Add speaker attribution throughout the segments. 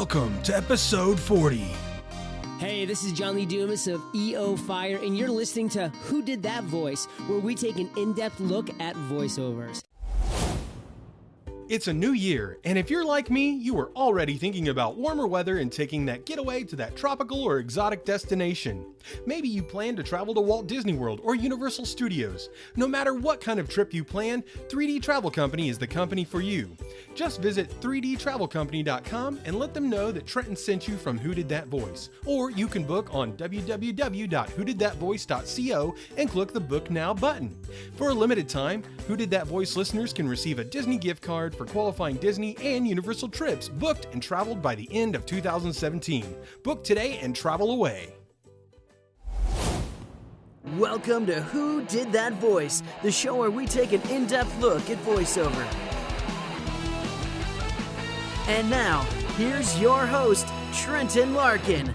Speaker 1: Welcome to episode 40.
Speaker 2: Hey, this is John Lee Dumas of EO Fire, and you're listening to Who Did That Voice, where we take an in-depth look at voiceovers.
Speaker 1: It's a new year, and if you're like me, you were already thinking about warmer weather and taking that getaway to that tropical or exotic destination. Maybe you plan to travel to Walt Disney World or Universal Studios. No matter what kind of trip you plan, 3D Travel Company is the company for you. Just visit 3dtravelcompany.com and let them know that Trenton sent you from Who Did That Voice. Or you can book on www.whodidthatvoice.co and click the Book Now button. For a limited time, Who Did That Voice listeners can receive a Disney gift card for qualifying Disney and Universal trips booked and traveled by the end of 2017. Book today and travel away.
Speaker 3: Welcome to Who Did That Voice, the show where we take an in-depth look at voiceover. And now, here's your host, Trenton Larkin.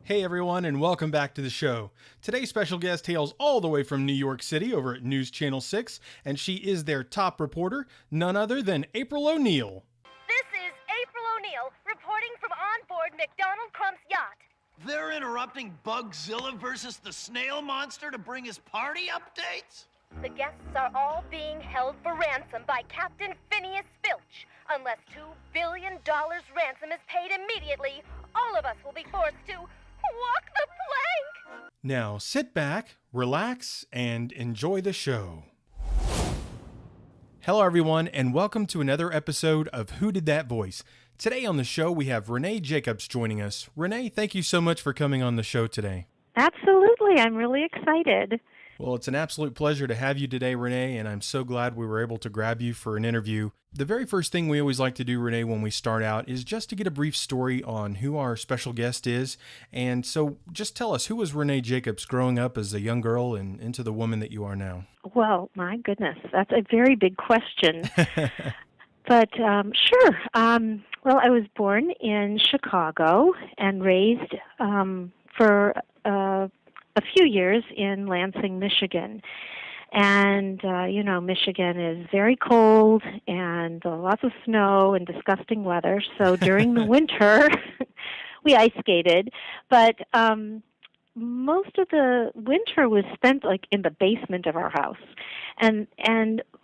Speaker 1: Hey everyone, and welcome back to the show. Today's special guest hails all the way from New York City over at News Channel 6, and she is their top reporter, none other than April O'Neil.
Speaker 4: This is April O'Neil reporting from on board McDonald Crump's yacht.
Speaker 5: They're interrupting Bugzilla versus the snail monster to bring us party updates?
Speaker 4: The guests are all being held for ransom by Captain Phineas Filch. Unless $2 billion ransom is paid immediately, all of us will be forced to walk the plank.
Speaker 1: Now sit back, relax, and enjoy the show. Hello everyone, and welcome to another episode of Who Did That Voice? Today on the show we have Renae Jacobs joining us. Renae, thank you so much for coming on the show today.
Speaker 6: Absolutely, I'm really excited.
Speaker 1: Well, it's an absolute pleasure to have you today, Renae, and I'm so glad we were able to grab you for an interview. The very first thing we always like to do, Renae, when we start out is just to get a brief story on who our special guest is. And so just tell us, who was Renae Jacobs growing up as a young girl and into the woman that you are now?
Speaker 6: Well, my goodness, that's a very big question. But sure. Well, I was born in Chicago and raised for a few years in Lansing, Michigan. And, Michigan is very cold and lots of snow and disgusting weather. So during the winter, we ice skated. But most of the winter was spent in the basement of our house. And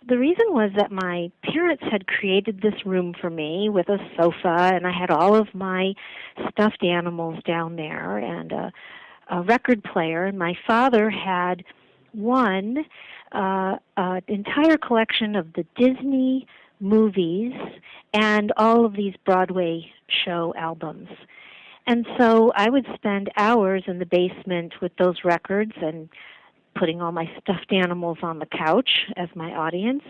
Speaker 6: the reason was that my parents had created this room for me with a sofa, and I had all of my stuffed animals down there and a record player. And my father had one entire collection of the Disney movies and all of these Broadway show albums. And so I would spend hours in the basement with those records and putting all my stuffed animals on the couch as my audience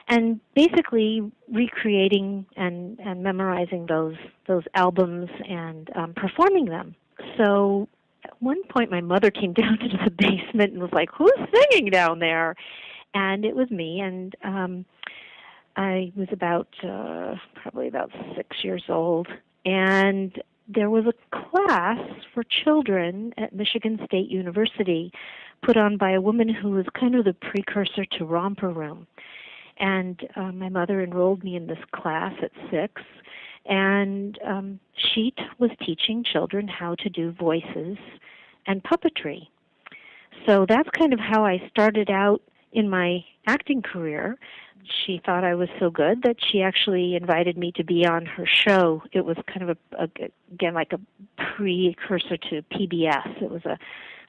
Speaker 6: and basically recreating and memorizing those albums and performing them. So at one point my mother came down into the basement and was like, "Who's singing down there?" And it was me, and I was probably about 6 years old, and there was a class for children at Michigan State University put on by a woman who was kind of the precursor to Romper Room. And my mother enrolled me in this class at 6, and she was teaching children how to do voices and puppetry. So that's kind of how I started out in my acting career. She thought I was so good that she actually invited me to be on her show. It was kind of again like a precursor to PBS. It was a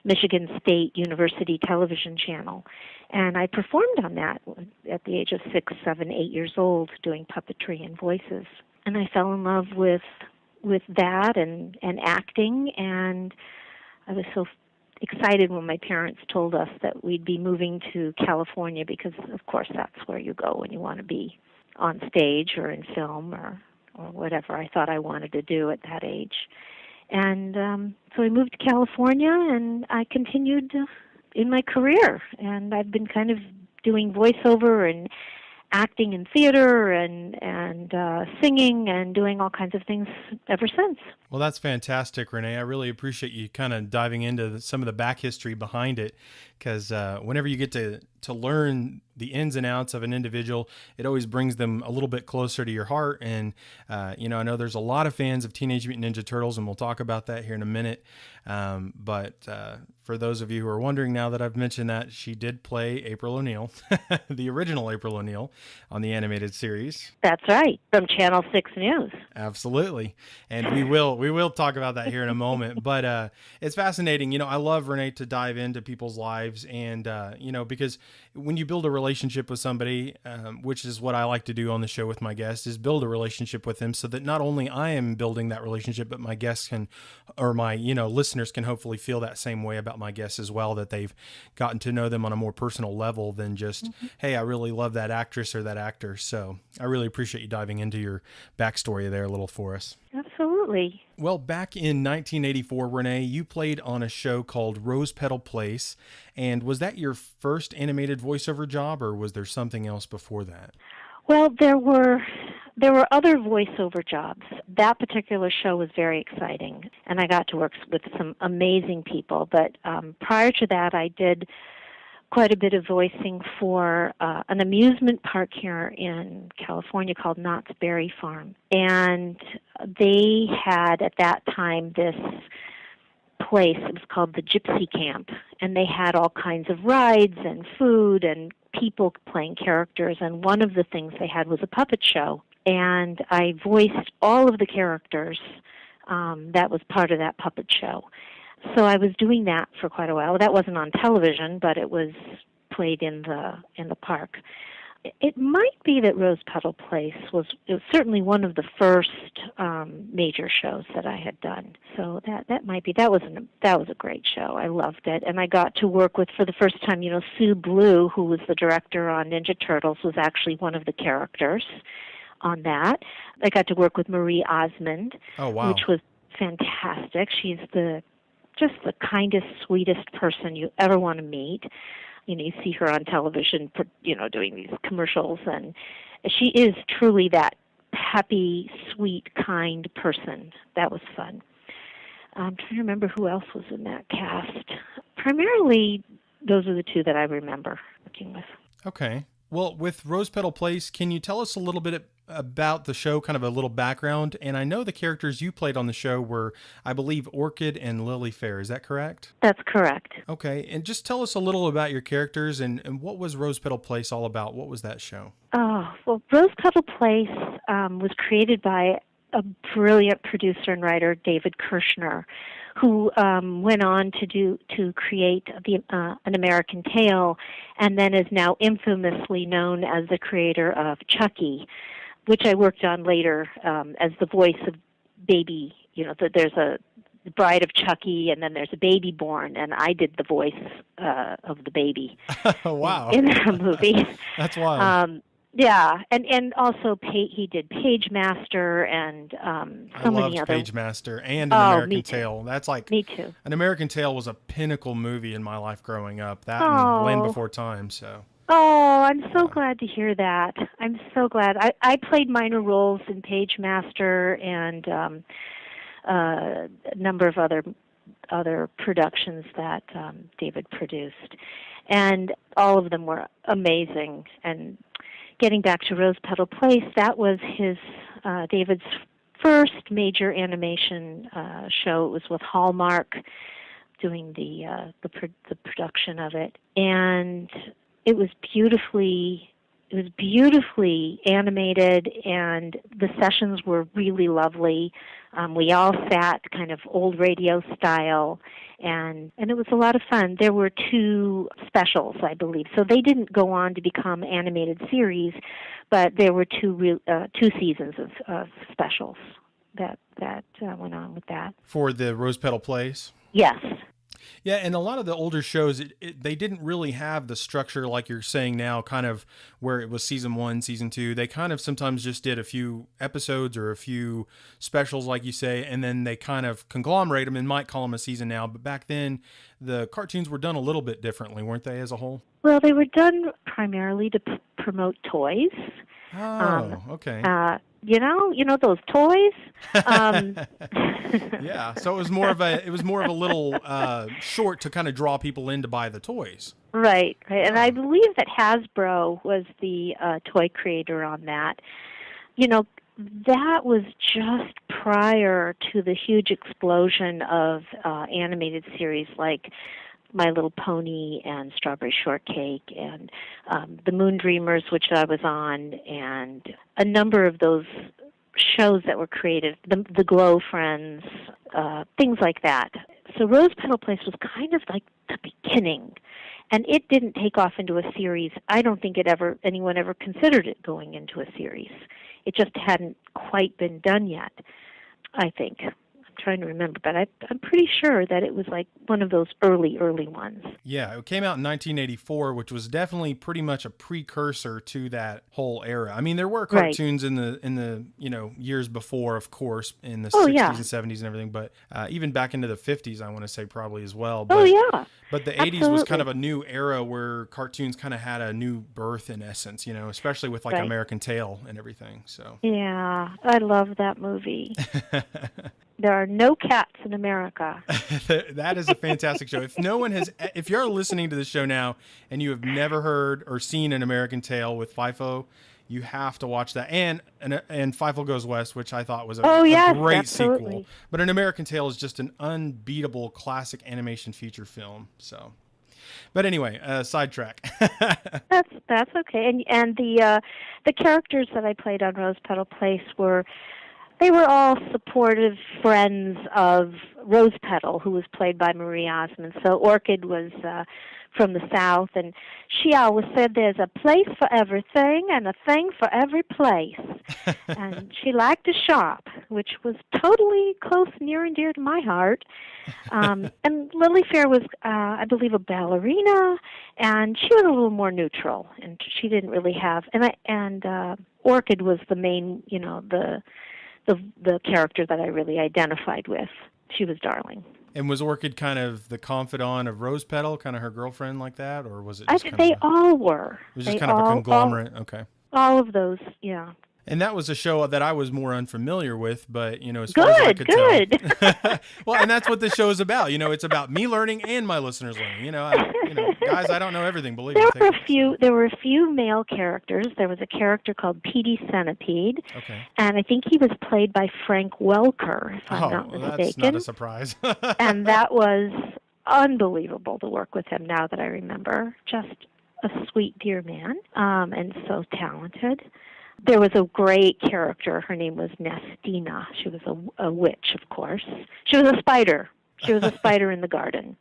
Speaker 6: Michigan State University television channel. And I performed on that at the age of 6, 7, 8 years old, doing puppetry and voices. And I fell in love with that and acting, and I was so excited when my parents told us that we'd be moving to California because, of course, that's where you go when you want to be on stage or in film or whatever I thought I wanted to do at that age. And so I moved to California, and I continued in my career. And I've been kind of doing voiceover and acting in theater and singing and doing all kinds of things ever since.
Speaker 1: Well, that's fantastic, Renae. I really appreciate you kind of diving into some of the back history behind it. because whenever you get to learn the ins and outs of an individual, it always brings them a little bit closer to your heart. And, I know there's a lot of fans of Teenage Mutant Ninja Turtles, and we'll talk about that here in a minute. But for those of you who are wondering now that I've mentioned that, she did play April O'Neil, the original April O'Neil on the animated series.
Speaker 6: That's right, from Channel 6 News.
Speaker 1: Absolutely. And we will talk about that here in a moment. But it's fascinating. I love, Renae, to dive into people's lives. And, because when you build a relationship with somebody, which is what I like to do on the show with my guests, is build a relationship with them so that not only I am building that relationship, but my guests can, or my, listeners can hopefully feel that same way about my guests as well, that they've gotten to know them on a more personal level than just, hey, I really love that actress or that actor. So I really appreciate you diving into your backstory there a little for us.
Speaker 6: Absolutely.
Speaker 1: Well, back in 1984, Renae, you played on a show called Rose-Petal Place. And was that your first animated voiceover job, or was there something else before that?
Speaker 6: Well, there were other voiceover jobs. That particular show was very exciting, and I got to work with some amazing people. But prior to that, I did quite a bit of voicing for an amusement park here in California called Knott's Berry Farm. And they had, at that time, this place. It was called the Gypsy Camp. And they had all kinds of rides and food and people playing characters. And one of the things they had was a puppet show. And I voiced all of the characters that was part of that puppet show. So I was doing that for quite a while. That wasn't on television, but it was played in the park. It might be that Rose-Petal Place was certainly one of the first major shows that I had done. So that might be that was a great show. I loved it, and I got to work with, for the first time, Sue Blue, who was the director on Ninja Turtles, was actually one of the characters on that. I got to work with Marie Osmond, which was fantastic. She's just the kindest, sweetest person you ever want to meet. You see her on television, doing these commercials, and she is truly that happy, sweet, kind person. That was fun. I'm trying to remember who else was in that cast. Primarily, those are the two that I remember working with.
Speaker 1: Okay. Well, with Rose-Petal Place, can you tell us a little bit about the show, kind of a little background? And I know the characters you played on the show were, I believe, Orchid and Lily Fair. Is that correct?
Speaker 6: That's correct.
Speaker 1: Okay. And just tell us a little about your characters and what was Rose-Petal Place all about? What was that show?
Speaker 6: Oh, well, Rose-Petal Place was created by a brilliant producer and writer, David Kirshner, who went on to create An American Tale, and then is now infamously known as the creator of Chucky, which I worked on later as the voice of baby. There's a Bride of Chucky, and then there's a baby born, and I did the voice of the baby.
Speaker 1: Wow.
Speaker 6: in that movie.
Speaker 1: That's wild.
Speaker 6: Yeah, and also he did Page Master and so many other.
Speaker 1: Page Master and An American Tale. That's like
Speaker 6: me too.
Speaker 1: An American Tale was a pinnacle movie in my life growing up. That and Land Before Time. So.
Speaker 6: Oh, I'm so glad to hear that. I'm so glad. I played minor roles in Page Master and a number of other productions that David produced, and all of them were amazing. And getting back to Rose-Petal Place, that was David's first major animation show. It was with Hallmark, doing the production of it, and it was beautifully animated, and the sessions were really lovely. We all sat kind of old radio style, and it was a lot of fun. There were 2 specials, I believe. So they didn't go on to become animated series, but there were 2 seasons of specials that went on with that.
Speaker 1: For the Rose-Petal Place?
Speaker 6: Yes.
Speaker 1: Yeah, and a lot of the older shows, they didn't really have the structure like you're saying now, kind of where it was season 1, season 2. They kind of sometimes just did a few episodes or a few specials, like you say, and then they kind of conglomerate them and might call them a season now. But back then, the cartoons were done a little bit differently, weren't they, as a whole?
Speaker 6: Well, they were done primarily to promote toys.
Speaker 1: Oh, okay.
Speaker 6: those toys.
Speaker 1: Yeah, so it was more of a little short to kind of draw people in to buy the toys.
Speaker 6: Right. And I believe that Hasbro was the toy creator on that. That was just prior to the huge explosion of animated series like My Little Pony and Strawberry Shortcake and the Moon Dreamers, which I was on, and a number of those shows that were created, the Glow Friends, things like that. So Rose-Petal Place was kind of like the beginning, and it didn't take off into a series. I don't think anyone ever considered it going into a series. It just hadn't quite been done yet, I think. I'm trying to remember, but I'm pretty sure that it was like one of those early ones.
Speaker 1: Yeah, it came out in 1984, which was definitely pretty much a precursor to that whole era. I mean, there were cartoons in the years before, of course, in the 60s and 70s and everything, but even back into the 50s, I want to say probably as well. But, But the 80s was kind of a new era where cartoons kind of had a new birth in essence, especially with like American Tail and everything. So
Speaker 6: yeah, I love that movie. There are no cats in America.
Speaker 1: That is a fantastic show. If you're listening to this show now and you have never heard or seen An American Tail with FIFO, you have to watch that. And FIFO Goes West, which I thought was a great sequel. But An American Tail is just an unbeatable classic animation feature film. So, but anyway, sidetrack.
Speaker 6: That's okay. And the characters that I played on Rose-Petal Place were all supportive friends of Rose-Petal, who was played by Marie Osmond. So Orchid was from the South, and she always said there's a place for everything and a thing for every place. And she liked to shop, which was totally close, near and dear to my heart. And Lily Fair was, I believe, a ballerina, and she was a little more neutral, and she didn't really have. And Orchid was the main, the character that I really identified with. She was darling.
Speaker 1: And was Orchid kind of the confidant of Rose-Petal, kind of her girlfriend like that, or was it just
Speaker 6: they all were.
Speaker 1: It was just kind of a conglomerate. Okay.
Speaker 6: All of those, yeah.
Speaker 1: And that was a show that I was more unfamiliar with, but, as far as I could tell. Well, and that's what this show is about. It's about me learning and my listeners learning. Guys, I don't know everything, believe me.
Speaker 6: There were a few male characters. There was a character called Petey Centipede.
Speaker 1: Okay.
Speaker 6: And I think he was played by Frank Welker, if I'm not mistaken.
Speaker 1: That's not a surprise.
Speaker 6: And that was unbelievable to work with him, now that I remember. Just a sweet, dear man, and so talented. There was a great character. Her name was Nestina. She was a witch, of course. She was a spider. She was a spider in the garden.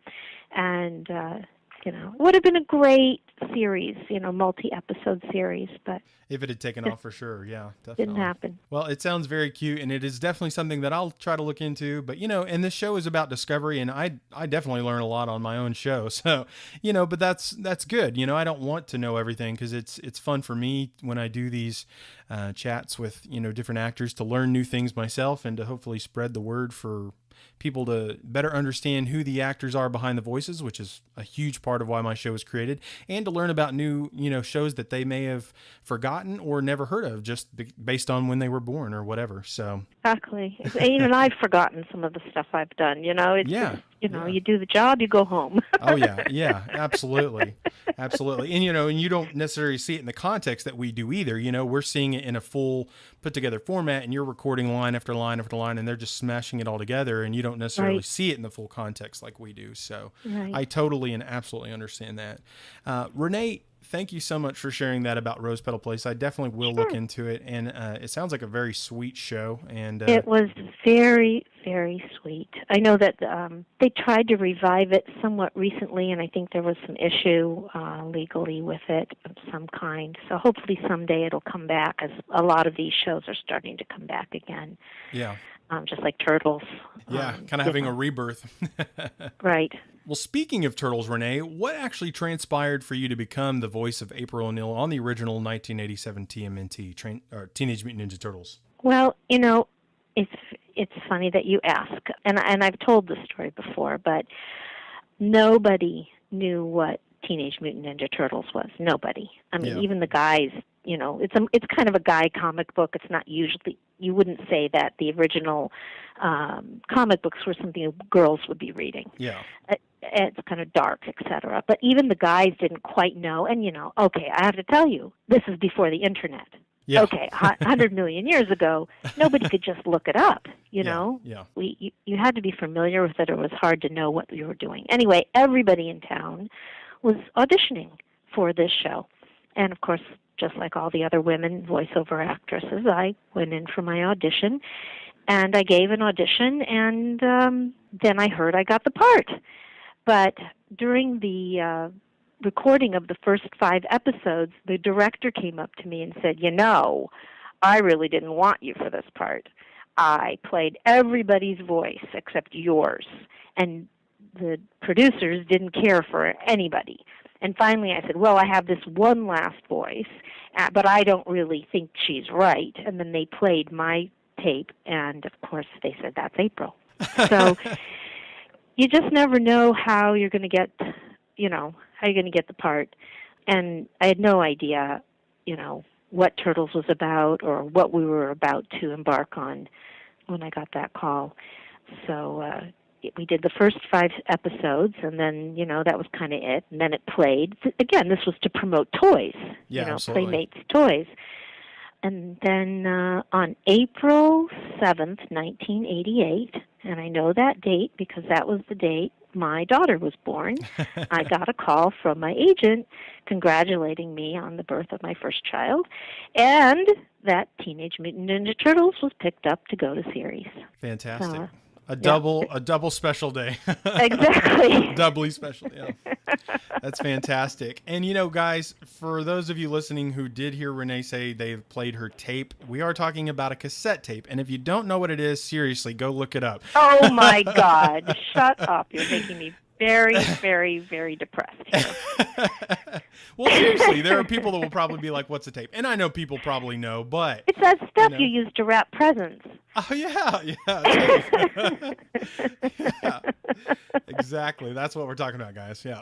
Speaker 6: And, it would have been a great series, multi-episode series. But
Speaker 1: if it had taken off, for sure. Yeah, definitely.
Speaker 6: Didn't happen.
Speaker 1: Well, it sounds very cute, and it is definitely something that I'll try to look into. But, and this show is about discovery, and I definitely learn a lot on my own show. So, but that's good. I don't want to know everything, because it's fun for me when I do these chats with, different actors, to learn new things myself and to hopefully spread the word for people to better understand who the actors are behind the voices, which is a huge part of why my show was created, and to learn about new, shows that they may have forgotten or never heard of, just based on when they were born or whatever. So
Speaker 6: exactly. Even I've forgotten some of the stuff I've done. You do the job, you go home.
Speaker 1: Oh yeah, absolutely, absolutely. And you don't necessarily see it in the context that we do either. We're seeing it in a full put together format, and you're recording line after line after line, and they're just smashing it all together, and you don't necessarily see it in the full context like we do. So I totally and absolutely understand that. Renae, thank you so much for sharing that about Rose-Petal Place. I definitely will look into it, and it sounds like a very sweet show. And
Speaker 6: it was very, very sweet. I know that they tried to revive it somewhat recently, and I think there was some issue legally with it of some kind. So hopefully someday it'll come back, as a lot of these shows are starting to come back again.
Speaker 1: Yeah.
Speaker 6: Just like Turtles.
Speaker 1: Yeah, kind of having a rebirth.
Speaker 6: Right.
Speaker 1: Well, speaking of Turtles, Renae, what actually transpired for you to become the voice of April O'Neil on the original 1987 TMNT, Teenage Mutant Ninja Turtles?
Speaker 6: Well, it's funny that you ask, and I've told this story before, but nobody knew what Teenage Mutant Ninja Turtles was. Nobody. I mean, even the guys it's kind of a guy comic book. It's not usually, you wouldn't say that the original comic books were something girls would be reading.
Speaker 1: Yeah.
Speaker 6: It's kind of dark, etc. But even the guys didn't quite know. And, okay, I have to tell you, this is before the Internet.
Speaker 1: Yeah.
Speaker 6: Okay, 100 million years ago, nobody could just look it up,
Speaker 1: Yeah.
Speaker 6: You had to be familiar with it, or it was hard to know what you were doing. Anyway, everybody in town was auditioning for this show. And, of course, just like all the other women voiceover actresses, I went in for my audition, and I gave an audition, and then I heard I got the part. But during the recording of the first 5 episodes, the director came up to me and said, I really didn't want you for this part. I played everybody's voice except yours, and the producers didn't care for anybody. And finally I said, well, I have this one last voice, but I don't really think she's right. And then they played my tape, and of course they said, that's April. So you just never know how you're going to get, how you're going to get the part. And I had no idea, what Turtles was about or what we were about to embark on when I got that call. So we did the first 5 episodes, and then, that was kind of it. And then it played. Again, this was to promote toys,
Speaker 1: absolutely.
Speaker 6: Playmates toys. And then on April 7th, 1988, and I know that date because that was the date my daughter was born, I got a call from my agent congratulating me on the birth of my first child, and that Teenage Mutant Ninja Turtles was picked up to go to series.
Speaker 1: Fantastic. A double special day.
Speaker 6: Exactly.
Speaker 1: Doubly special, yeah. That's fantastic. And guys, for those of you listening who did hear Renae say they played her tape, we are talking about a cassette tape. And if you don't know what it is, seriously, go look it up.
Speaker 6: Oh my God. Shut up. You're making me very, very, very depressed here.
Speaker 1: Well, seriously, there are people that will probably be like, what's a tape? And I know people probably know, but...
Speaker 6: It's that stuff you use to wrap presents.
Speaker 1: Oh, yeah. Yeah, exactly. That's what we're talking about, guys. Yeah.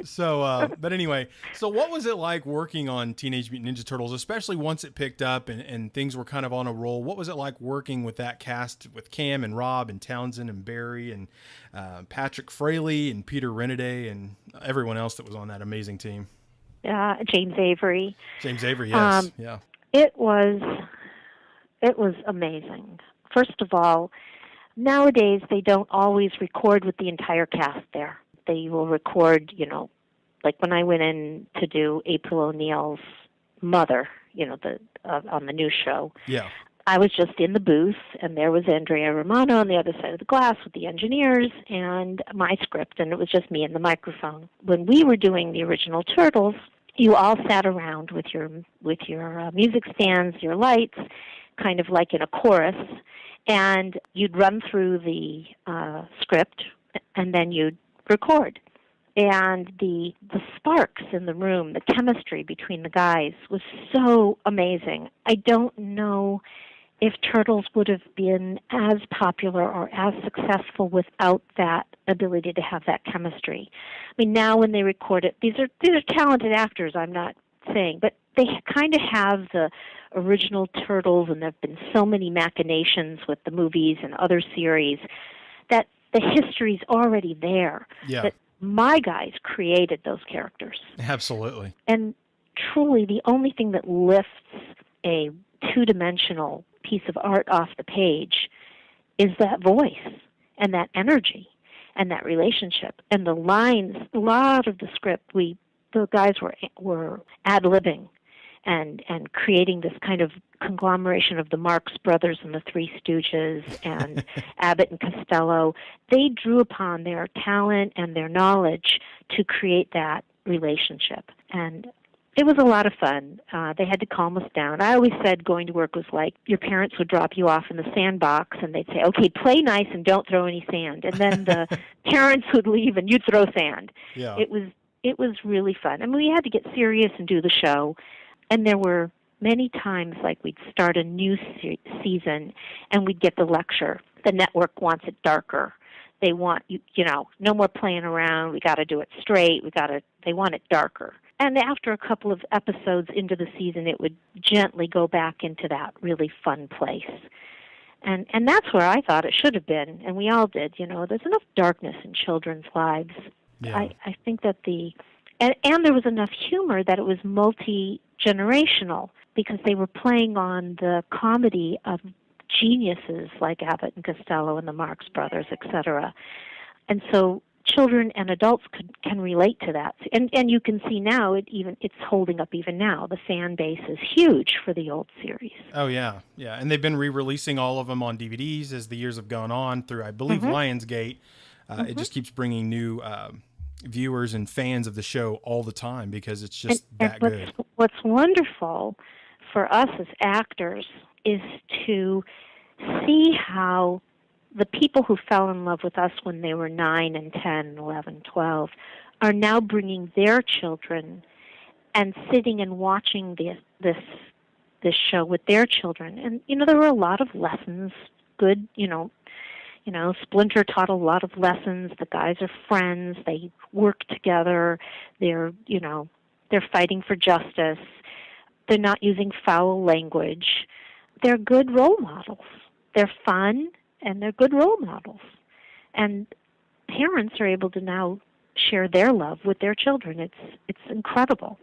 Speaker 1: So, but anyway, so what was it like working on Teenage Mutant Ninja Turtles, especially once it picked up and things were kind of on a roll? What was it like working with that cast with Cam and Rob and Townsend and Barry and Patrick Fraley and Peter Renaday and everyone else that was on that amazing team?
Speaker 6: James Avery.
Speaker 1: James Avery, yes. Yeah.
Speaker 6: It was amazing. First of all, nowadays they don't always record with the entire cast there. They will record, like when I went in to do April O'Neil's mother, on the new show.
Speaker 1: Yeah.
Speaker 6: I was just in the booth, and there was Andrea Romano on the other side of the glass with the engineers and my script, and it was just me and the microphone. When we were doing the original Turtles, you all sat around with your music stands, your lights, kind of like in a chorus, and you'd run through the script, and then you'd record. And the sparks in the room, the chemistry between the guys was so amazing. I don't know if Turtles would have been as popular or as successful without that ability to have that chemistry. I mean, now when they record it, these are talented actors, I'm not saying, but they kind of have the original Turtles, and there have been so many machinations with the movies and other series that the history's already there.
Speaker 1: Yeah.
Speaker 6: That my guys created those characters.
Speaker 1: Absolutely.
Speaker 6: And truly, the only thing that lifts a two-dimensional piece of art off the page is that voice and that energy and that relationship. And the lines, a lot of the script, the guys were ad-libbing and creating this kind of conglomeration of the Marx Brothers and the Three Stooges and Abbott and Costello. They drew upon their talent and their knowledge to create that relationship. And it was a lot of fun. They had to calm us down. I always said going to work was like your parents would drop you off in the sandbox and they'd say, okay, play nice and don't throw any sand. And then the parents would leave and you'd throw sand.
Speaker 1: Yeah.
Speaker 6: It was really fun. I mean, we had to get serious and do the show. And there were many times like we'd start a new season and we'd get the lecture. The network wants it darker. They want, no more playing around. We got to do it straight. They want it darker. and after a couple of episodes into the season, it would gently go back into that really fun place. And that's where I thought it should have been, and we all did. There's enough darkness in children's lives.
Speaker 1: Yeah.
Speaker 6: I think that and there was enough humor that it was multi-generational, because they were playing on the comedy of geniuses like Abbott and Costello and the Marx Brothers, etc. And so children and adults can relate to that. And you can see now it's holding up even now. The fan base is huge for the old series.
Speaker 1: Oh, yeah. Yeah. And they've been re-releasing all of them on DVDs as the years have gone on through, I believe, Lionsgate. It just keeps bringing new viewers and fans of the show all the time because it's just good.
Speaker 6: What's wonderful for us as actors is to see how the people who fell in love with us when they were 9 and 10, 11, 12 are now bringing their children and sitting and watching this show with their children. And, there were a lot of lessons, good, Splinter taught a lot of lessons. The guys are friends. They work together. They're fighting for justice. They're not using foul language. They're good role models. They're fun, and they're good role models. And parents are able to now share their love with their children. It's incredible.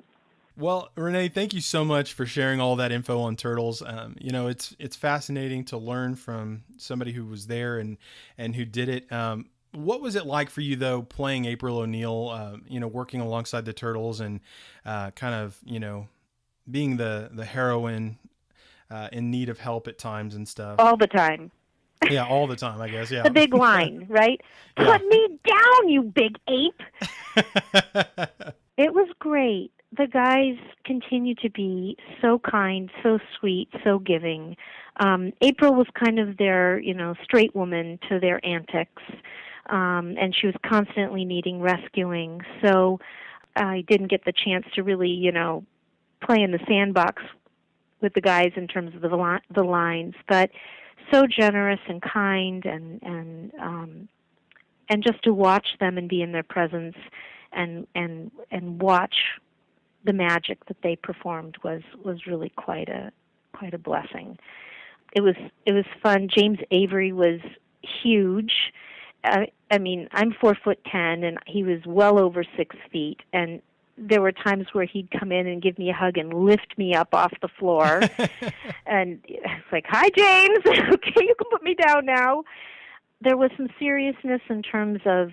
Speaker 1: Well, Renae, thank you so much for sharing all that info on Turtles. It's fascinating to learn from somebody who was there and who did it. What was it like for you, though, playing April O'Neil, working alongside the Turtles and kind of, being the heroine in need of help at times and stuff?
Speaker 6: All the time.
Speaker 1: Yeah, all the time, I guess, yeah.
Speaker 6: The big line, right?
Speaker 1: Yeah.
Speaker 6: Put me down, you big ape! It was great. The guys continue to be so kind, so sweet, so giving. April was kind of their, straight woman to their antics, and she was constantly needing rescuing. So I didn't get the chance to really, play in the sandbox with the guys in terms of the lines, but so generous and kind, and just to watch them and be in their presence and watch the magic that they performed was really quite a blessing. It was fun. James Avery was huge. I'm 4'10", and he was well over 6 feet, and there were times where he'd come in and give me a hug and lift me up off the floor. And it's like, "Hi, James. Okay, you can put me down now." There was some seriousness in terms of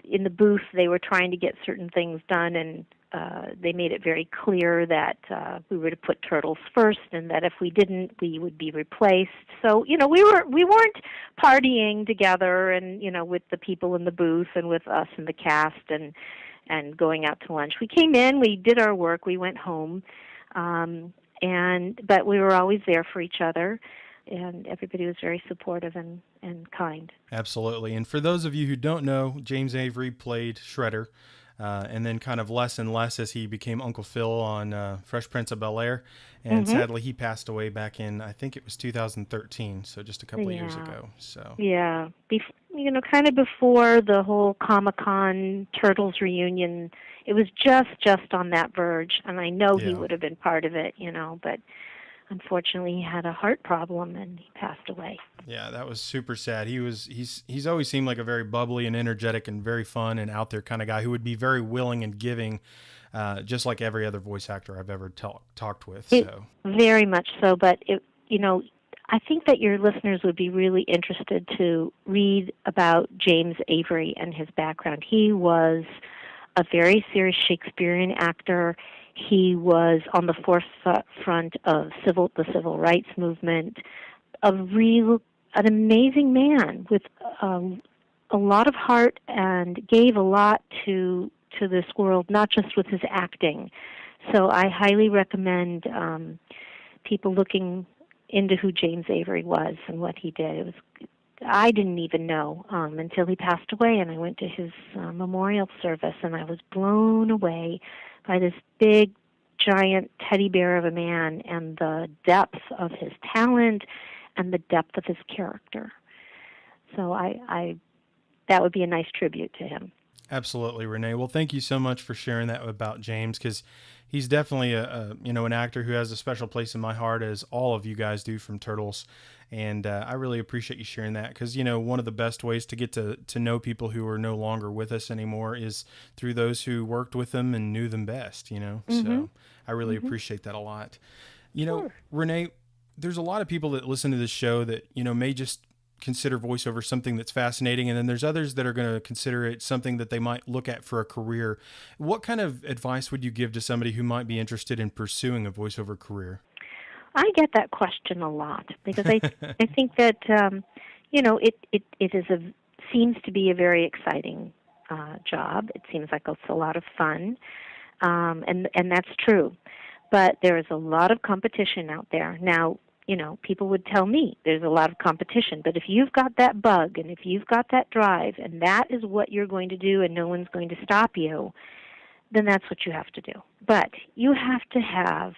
Speaker 6: in the booth they were trying to get certain things done, and they made it very clear that we were to put Turtles first, and that if we didn't, we would be replaced. So, we weren't partying together and, with the people in the booth and with us and the cast and going out to lunch. We came in, we did our work, we went home, but we were always there for each other, and everybody was very supportive and kind.
Speaker 1: Absolutely. And for those of you who don't know, James Avery played Shredder, and then kind of less and less as he became Uncle Phil on Fresh Prince of Bel-Air. And sadly, he passed away back in, I think it was 2013, so just a couple of years ago. So
Speaker 6: yeah, kind of before the whole Comic-Con Turtles reunion, it was just on that verge, and I know he would have been part of it, but unfortunately he had a heart problem and he passed away.
Speaker 1: Yeah, that was super sad. He's always seemed like a very bubbly and energetic and very fun and out there kind of guy who would be very willing and giving, just like every other voice actor I've ever talked with. So
Speaker 6: very much so, but I think that your listeners would be really interested to read about James Avery and his background. He was a very serious Shakespearean actor. He was on the forefront of the civil rights movement, an amazing man with a lot of heart, and gave a lot to this world, not just with his acting. So I highly recommend people looking into who James Avery was and what he did. I didn't even know until he passed away, and I went to his memorial service, and I was blown away by this big, giant teddy bear of a man and the depth of his talent and the depth of his character. So that would be a nice tribute to him.
Speaker 1: Absolutely, Renae. Well, thank you so much for sharing that about James, because he's definitely an actor who has a special place in my heart, as all of you guys do from Turtles. And I really appreciate you sharing that, because one of the best ways to get to know people who are no longer with us anymore is through those who worked with them and knew them best. So I really appreciate that a lot.
Speaker 6: Sure.
Speaker 1: Renae, there's a lot of people that listen to this show that may just consider voiceover something that's fascinating, and then there's others that are going to consider it something that they might look at for a career. What kind of advice would you give to somebody who might be interested in pursuing a voiceover career?
Speaker 6: I get that question a lot because I think that it seems to be a very exciting job. It seems like it's a lot of fun, and that's true. But there is a lot of competition out there now. People would tell me there's a lot of competition, but if you've got that bug and if you've got that drive and that is what you're going to do and no one's going to stop you, then that's what you have to do. But you have to have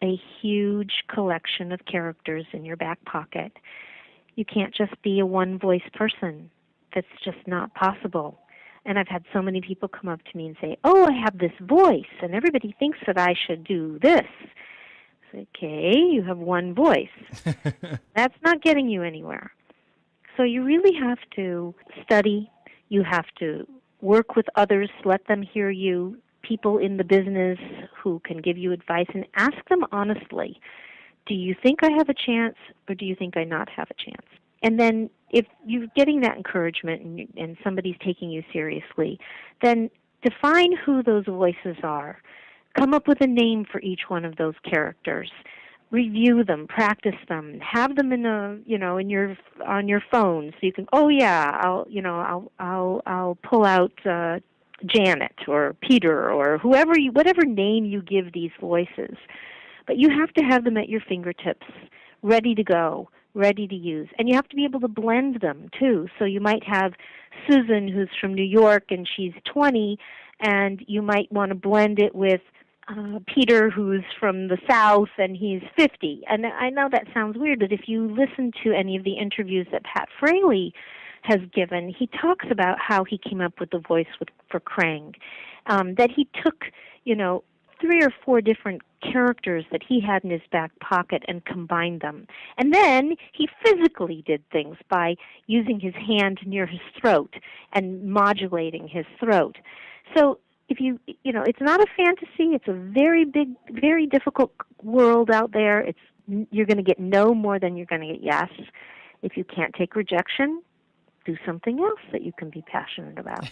Speaker 6: a huge collection of characters in your back pocket. You can't just be a one-voice person. That's just not possible. And I've had so many people come up to me and say, oh, I have this voice, and everybody thinks that I should do this. Okay, you have one voice. That's not getting you anywhere. So you really have to study. You have to work with others, let them hear you, people in the business who can give you advice, and ask them honestly, do you think I have a chance or do you think I not have a chance? And then if you're getting that encouragement and somebody's taking you seriously, then define who those voices are. Come up with a name for each one of those characters. Review them, practice them, have them in on your phone, so you can. Oh yeah, I'll pull out Janet or Peter or whatever name you give these voices. But you have to have them at your fingertips, ready to go, ready to use, and you have to be able to blend them too. So you might have Susan, who's from New York, and she's 20, and you might want to blend it with Peter, who's from the South, and he's 50. And I know that sounds weird, but if you listen to any of the interviews that Pat Fraley has given, he talks about how he came up with the voice for Krang, that he took, 3 or 4 different characters that he had in his back pocket and combined them. And then he physically did things by using his hand near his throat and modulating his throat. So if it's not a fantasy. It's a very big, very difficult world out there. You're going to get no more than you're going to get yes. If you can't take rejection, do something else that you can be passionate about.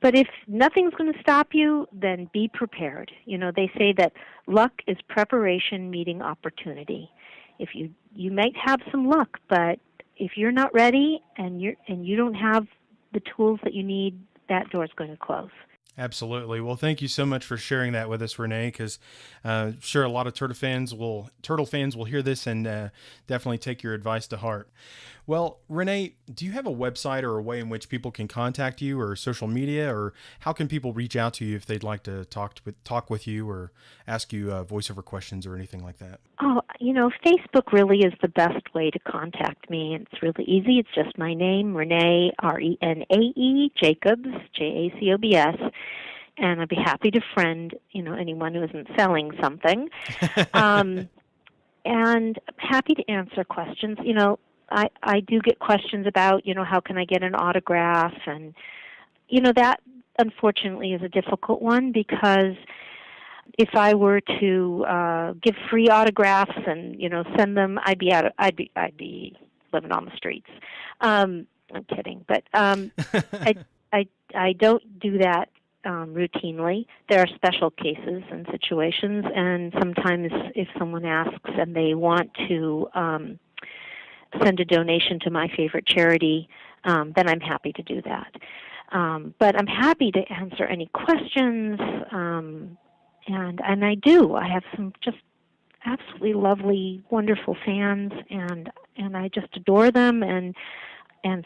Speaker 6: But if nothing's going to stop you, then be prepared. They say that luck is preparation meeting opportunity. If you might have some luck, but if you're not ready and you don't have the tools that you need, that door's going to close.
Speaker 1: Absolutely. Well, thank you so much for sharing that with us, Renae, because sure, a lot of Turtle fans will hear this and definitely take your advice to heart. Well, Renae, do you have a website or a way in which people can contact you, or social media, or how can people reach out to you if they'd like to talk with you or ask you voiceover questions or anything like that?
Speaker 6: Oh, Facebook really is the best way to contact me. It's really easy. It's just my name, Renae, Renae Jacobs, Jacobs. And I'd be happy to friend, anyone who isn't selling something. And I'm happy to answer questions. I do get questions about, how can I get an autograph? And, that unfortunately is a difficult one, because if I were to give free autographs and, send them, I'd be living on the streets. I'm kidding. But I don't do that routinely. There are special cases and situations, and sometimes if someone asks and they want to send a donation to my favorite charity, then I'm happy to do that. But I'm happy to answer any questions, and I do. I have some just absolutely lovely, wonderful fans, and I just adore them, and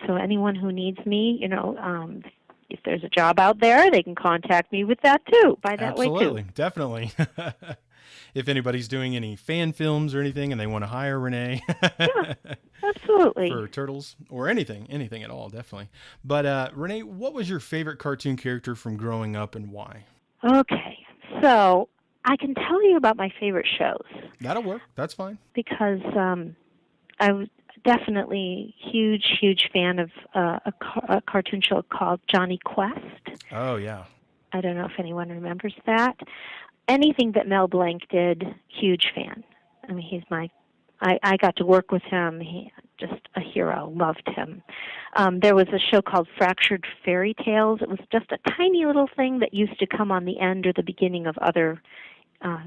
Speaker 6: so anyone who needs me, if there's a job out there, they can contact me with that too. By that way too.
Speaker 1: Absolutely, definitely. if anybody's doing any fan films or anything and they want to hire Renae.
Speaker 6: Yeah, absolutely.
Speaker 1: For Turtles or anything at all, definitely. But Renae, what was your favorite cartoon character from growing up and why?
Speaker 6: Okay, so I can tell you about my favorite shows.
Speaker 1: That'll work. That's fine.
Speaker 6: Because I was definitely huge fan of a cartoon show called Johnny Quest.
Speaker 1: Oh, yeah.
Speaker 6: I don't know if anyone remembers that. Anything that Mel Blanc did, huge fan. I mean, I got to work with him. He just a hero. Loved him. There was a show called Fractured Fairy Tales. It was just a tiny little thing that used to come on the end or the beginning of other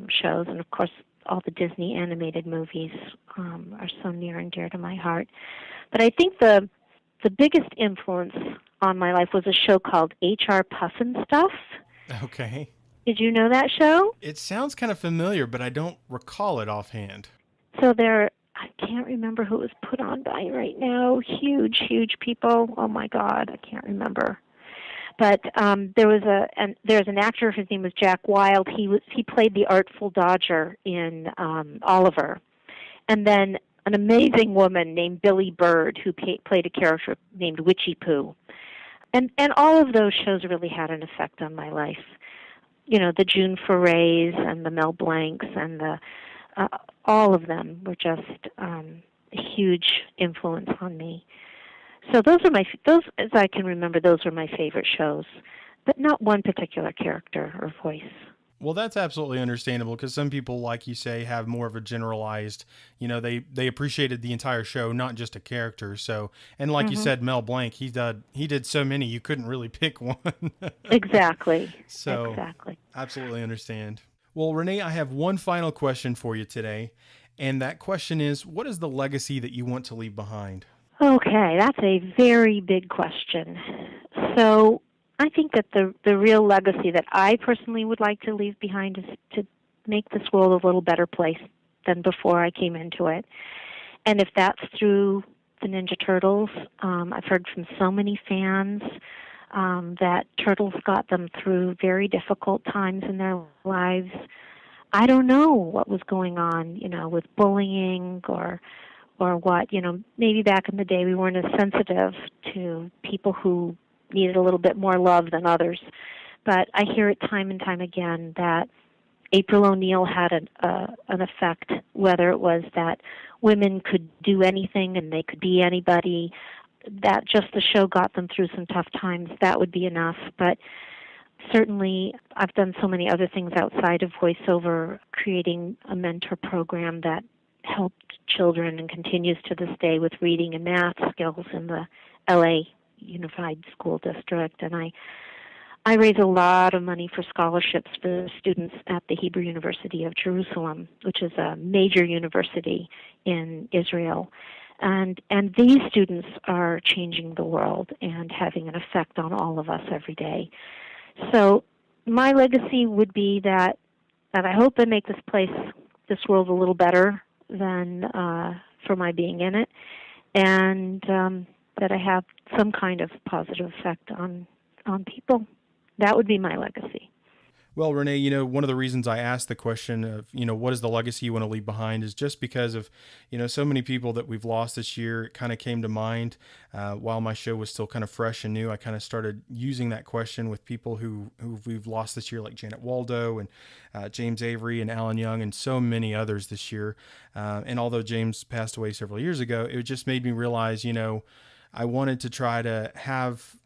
Speaker 6: shows. And, of course, all the Disney animated movies are so near and dear to my heart. But I think the biggest influence on my life was a show called H.R. Puss and Stuff.
Speaker 1: Okay.
Speaker 6: Did you know that show?
Speaker 1: It sounds kind of familiar, but I don't recall it offhand.
Speaker 6: So I can't remember who it was put on by right now. Huge people. Oh my God, I can't remember. But there's an actor. His name was Jack Wilde. He played the Artful Dodger in Oliver, and then an amazing woman named Billy Bird who played a character named Witchy Poo, and all of those shows really had an effect on my life. You know, the June Forays and the Mel Blancs and all of them were just a huge influence on me. So those, as I can remember, those were my favorite shows, but not one particular character or voice.
Speaker 1: Well, that's absolutely understandable because some people, like you say, have more of a generalized, they appreciated the entire show, not just a character. So, and like you said, Mel Blanc, he did so many, you couldn't really pick one.
Speaker 6: Exactly.
Speaker 1: So,
Speaker 6: exactly.
Speaker 1: Absolutely understand. Well, Renae, I have one final question for you today. And that question is, what is the legacy that you want to leave behind?
Speaker 6: Okay, that's a very big question. So I think that the real legacy that I personally would like to leave behind is to make this world a little better place than before I came into it. And if that's through the Ninja Turtles, I've heard from so many fans that Turtles got them through very difficult times in their lives. I don't know what was going on, with bullying or what, maybe back in the day we weren't as sensitive to people who needed a little bit more love than others. But I hear it time and time again that April O'Neil had an effect, whether it was that women could do anything and they could be anybody, that just the show got them through some tough times, that would be enough. But certainly I've done so many other things outside of voiceover, creating a mentor program that helped children and continues to this day with reading and math skills in the LA Unified School District. And I raise a lot of money for scholarships for students at the Hebrew University of Jerusalem, which is a major university in Israel. And these students are changing the world and having an effect on all of us every day. So my legacy would be that I hope I make this world a little better than for my being in it, and that I have some kind of positive effect on people. That would be my legacy.
Speaker 1: Well, Renae, one of the reasons I asked the question of, what is the legacy you want to leave behind is just because of, so many people that we've lost this year. It kind of came to mind while my show was still kind of fresh and new. I kind of started using that question with people who we've lost this year, like Janet Waldo and James Avery and Alan Young and so many others this year. And although James passed away several years ago, it just made me realize, I wanted to try to have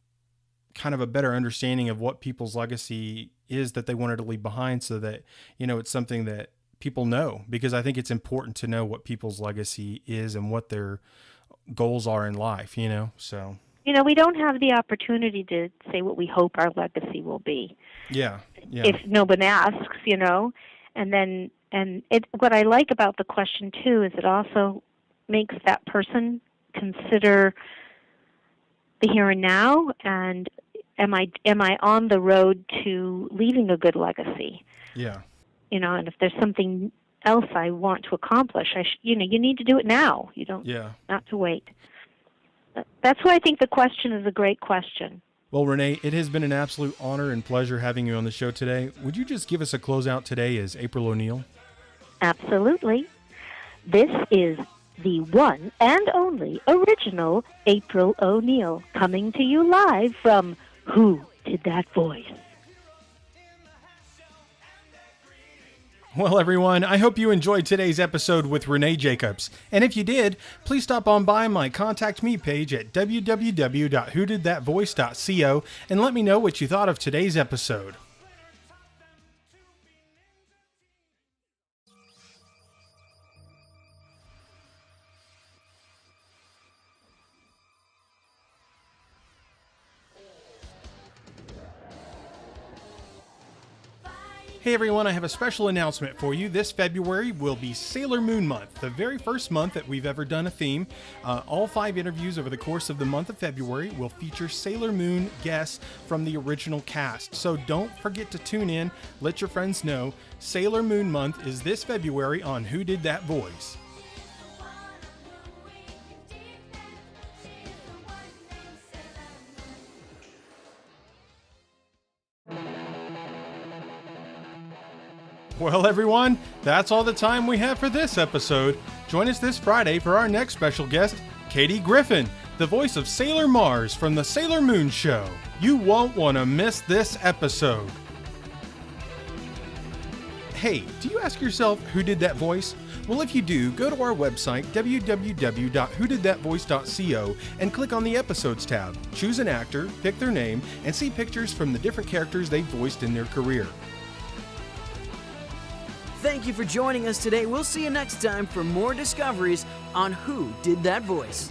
Speaker 1: kind of a better understanding of what people's legacy is that they wanted to leave behind, so that, it's something that people know, because I think it's important to know what people's legacy is and what their goals are in life, so.
Speaker 6: We don't have the opportunity to say what we hope our legacy will be.
Speaker 1: Yeah.
Speaker 6: If no one asks, and what I like about the question too is it also makes that person consider the here and now, and am I on the road to leaving a good legacy?
Speaker 1: Yeah.
Speaker 6: And if there's something else I want to accomplish, you need to do it now. You don't, not to wait. That's why I think the question is a great question.
Speaker 1: Well, Renae, it has been an absolute honor and pleasure having you on the show today. Would you just give us a closeout today as April O'Neil?
Speaker 6: Absolutely. This is the one and only original April O'Neil coming to you live from Who Did That Voice?
Speaker 1: Well, everyone, I hope you enjoyed today's episode with Renae Jacobs. And if you did, please stop on by my Contact Me page at www.whodidthatvoice.co and let me know what you thought of today's episode. Hey everyone, I have a special announcement for you. This February will be Sailor Moon Month, the very first month that we've ever done a theme. All 5 interviews over the course of the month of February will feature Sailor Moon guests from the original cast. So don't forget to tune in, let your friends know. Sailor Moon Month is this February on Who Did That Voice? Well, everyone, that's all the time we have for this episode. Join us this Friday for our next special guest, Katie Griffin, the voice of Sailor Mars from the Sailor Moon Show. You won't want to miss this episode. Hey, do you ask yourself who did that voice? Well, if you do, go to our website, www.whodidthatvoice.co, and click on the Episodes tab. Choose an actor, pick their name, and see pictures from the different characters they've voiced in their career.
Speaker 3: Thank you for joining us today. We'll see you next time for more discoveries on Who Did That Voice.